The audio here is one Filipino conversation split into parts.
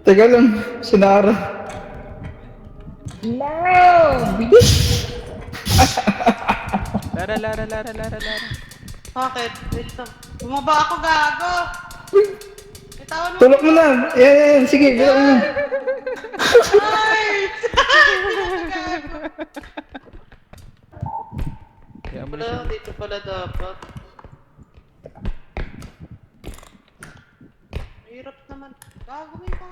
Teka lang, sinara. No! Bilis! Lara, Lara, Lara, Lara, Lara. Bakit? Wait lang. Bumaba ako, gago! Bitawan mo Tulak ako. mo na! Ayan, sige, gano'n mo. Ay! Hindi ako gago. Kaya mo na siya. Wala, dito pala dapat. Mahirap naman. Gago may pa.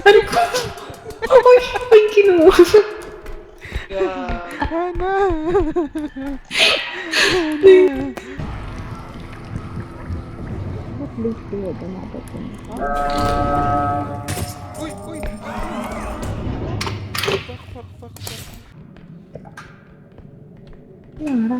Ano ko? Ay, kinuha. Gago. Ana! Uy, uy! Fuck, fuck, fuck, fuck. Sinara.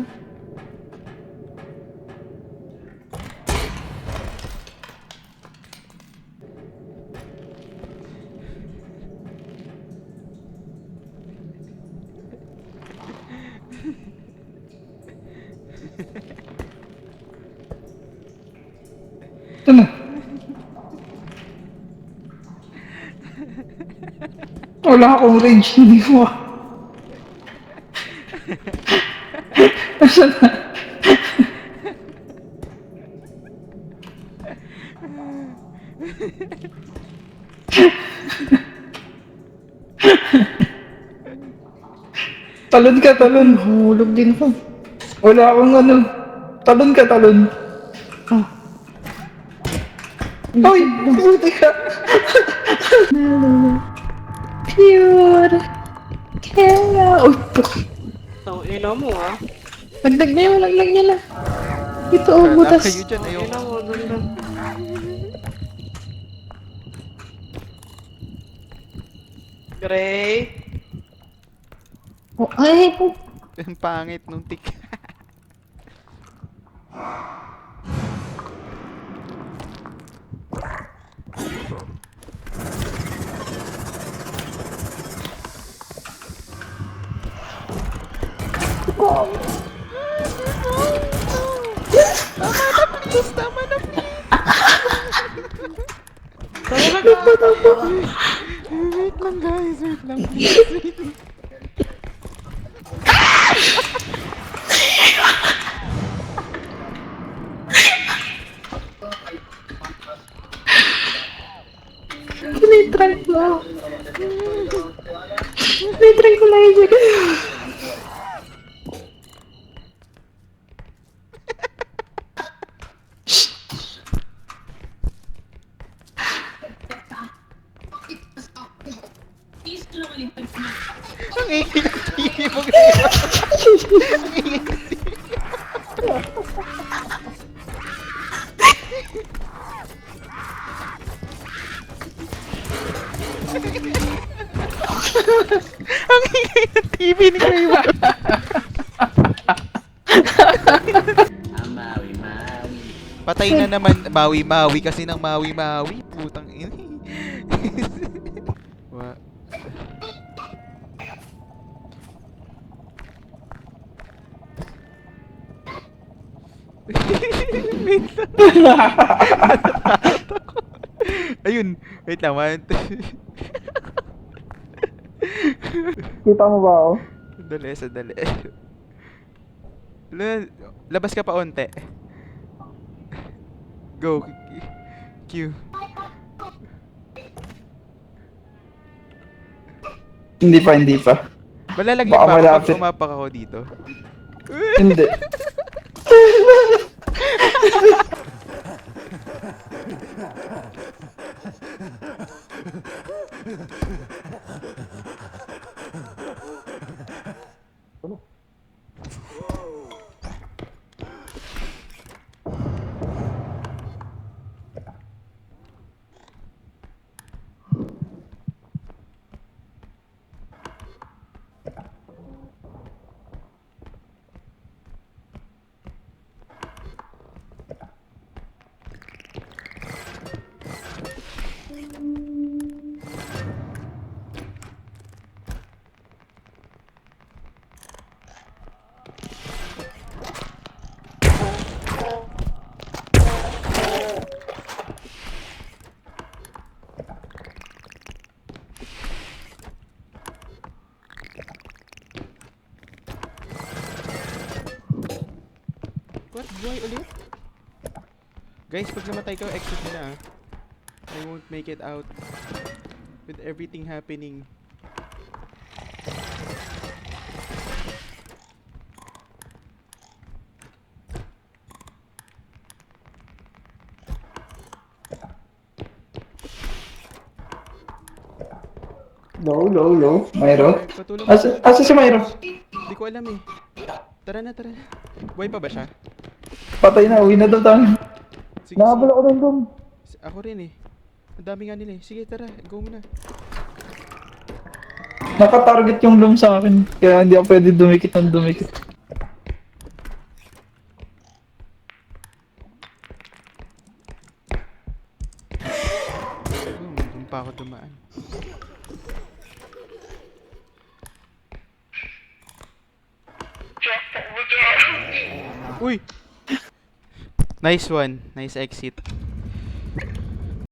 Ito na. Wala akong range, hindi mo. Nasaan na? Talon ka, talon. Hulog din ako. Wala akong ano. Talon ka, talon. Ah. Ay, buti ka. Pure. Kaya. Uy, So, ina mo ah. laglag niya yun, laglag niya lang. Ito, oh, Wala butas. kayo dyan, ayaw. Ina mo, dun lang. Gray. Oh, ay, oh. Ang pangit nung tik. Tama na, please! Talaga gago. Wait lang, guys. Wait lang, please. Wait lang. Tinitrank mo. Tinitranquilizer ka. Ang ingay ng TV mo ngayon. Ang ingay ng TV. Ang ingay ng TV ni Kramer. Patay na naman Maui-Maui kasi ng Maui-Maui. Putang ina. Wa. Wait lang. Natatakot ako. Ayun. Wait lang. Kita mo ba ako? Sandali, sandali. Labas ka pa onte. Go. Q. Hindi pa, hindi pa. Malalagyan Baka ba ako pag malapit. umapak ako dito? Hindi. What? Buhay ulit? Guys, pag namatay ka, exit mo na ah. I won't make it out. With everything happening. Low. Mayro? Ay, patulong. Asa si Mayro? Hindi ko alam eh. Tara na. Buhay pa ba siya? Patay na, uwi na daw tayo. Sige, Nakabala ko ng dom. Ako rin eh. Ang dami nga nila eh. Sige, tara. Go muna. Nakatarget yung loom sa akin. Kaya hindi ako pwede dumikit. Doon pa ako dumaan. Uy! Nice one. Nice exit.